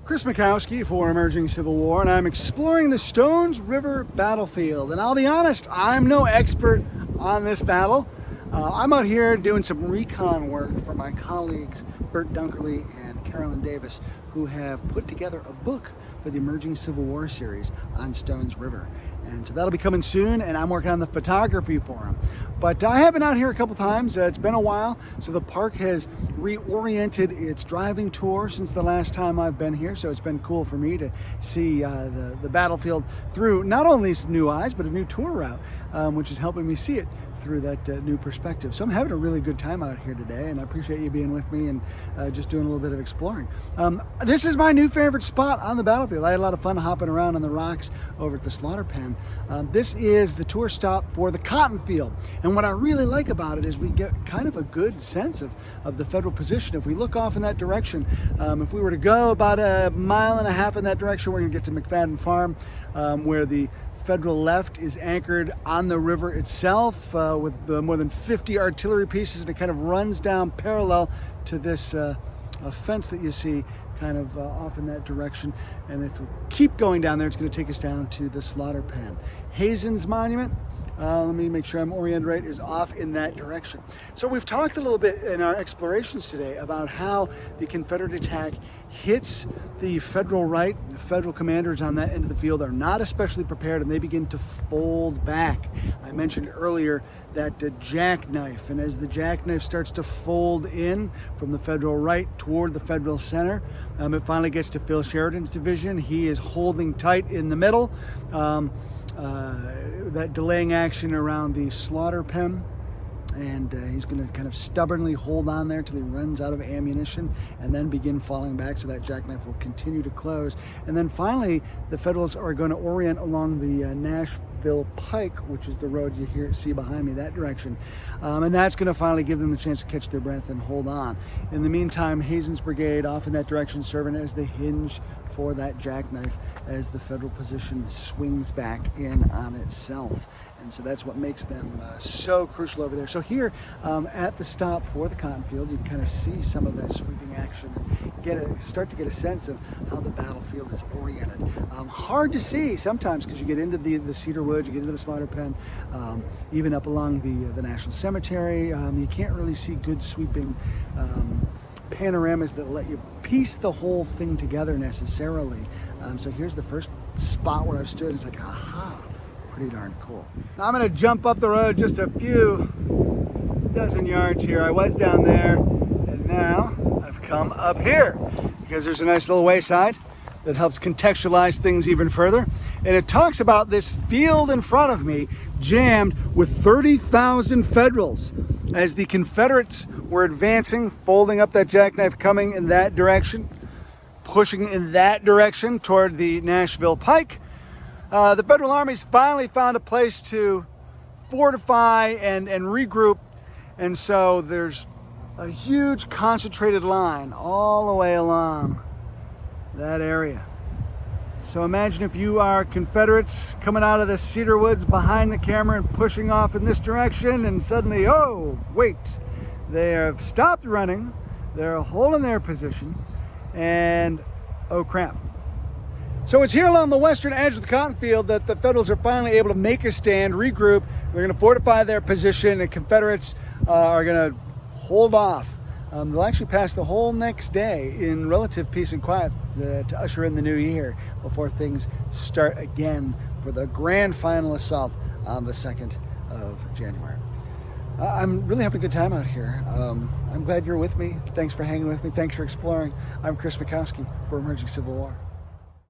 Chris Mackowski for Emerging Civil War, and I'm exploring the Stones River battlefield. And I'll be honest, I'm no expert on this battle. I'm out here doing some recon work for my colleagues Bert Dunkerley and Carolyn Davis, who have put together a book for the Emerging Civil War series on Stones River. And so that'll be coming soon, and I'm working on the photography for them. But I have been out here a couple times. It's been a while, so the park has reoriented its driving tour since the last time I've been here. So it's been cool for me to see the battlefield through not only new eyes, but a new tour route, which is helping me see it through that new perspective. So I'm having a really good time out here today, and I appreciate you being with me and just doing a little bit of exploring. This is my new favorite spot on the battlefield. I had a lot of fun hopping around on the rocks over at the slaughter pen. This is the tour stop for the cotton field, and what I really like about it is we get kind of a good sense of the federal position. If we look off in that direction, if we were to go about 1.5 miles in that direction, we're going to get to McFadden Farm, where the federal left is anchored on the river itself with more than 50 artillery pieces, and it kind of runs down parallel to this fence that you see kind of off in that direction. And if we keep going down there, it's going to take us down to the slaughter pen. Hazen's Monument, let me make sure I'm oriented right, is off in that direction. So we've talked a little bit in our explorations today about how the Confederate attack hits the federal right. The federal commanders on that end of the field are not especially prepared, and they begin to fold back. I mentioned earlier that jackknife, and as the jackknife starts to fold in from the federal right toward the federal center, it finally gets to Phil Sheridan's division. He is holding tight in the middle. That delaying action around the slaughter pen, and he's going to kind of stubbornly hold on there till he runs out of ammunition and then begin falling back, so that jackknife will continue to close. And then finally the Federals are going to orient along the Nashville Pike, which is the road you see behind me, that direction, and that's going to finally give them the chance to catch their breath and hold on. In the meantime, Hazen's brigade off in that direction, serving as the hinge for that jackknife as the federal position swings back in on itself. And so that's what makes them so crucial over there. So here at the stop for the cotton field, you can kind of see some of that sweeping action and start to get a sense of how the battlefield is oriented. Hard to see sometimes because you get into the cedar woods, you get into the slaughter pen, even up along the National Cemetery. You can't really see good sweeping panoramas that let you piece the whole thing together necessarily. So here's the first spot where I've stood. It's like, aha, pretty darn cool. Now I'm going to jump up the road just a few dozen yards here. I was down there, and now I've come up here because there's a nice little wayside that helps contextualize things even further. And it talks about this field in front of me jammed with 30,000 Federals as the Confederates were advancing, folding up that jackknife, coming in that direction, pushing in that direction toward the Nashville Pike. The Federal armies finally found a place to fortify and regroup, and so there's a huge concentrated line all the way along that area. So imagine if you are Confederates coming out of the cedar woods behind the camera and pushing off in this direction, and suddenly, oh, wait, they have stopped running, they're holding their position, and oh crap. So it's here along the western edge of the cotton field that the Federals are finally able to make a stand, regroup. They're going to fortify their position, and Confederates are going to hold off. They'll actually pass the whole next day in relative peace and quiet to usher in the new year before things start again for the grand final assault on the 2nd of January. I'm really having a good time out here. I'm glad you're with me. Thanks for hanging with me. Thanks for exploring. I'm Chris Mackowski for Emerging Civil War.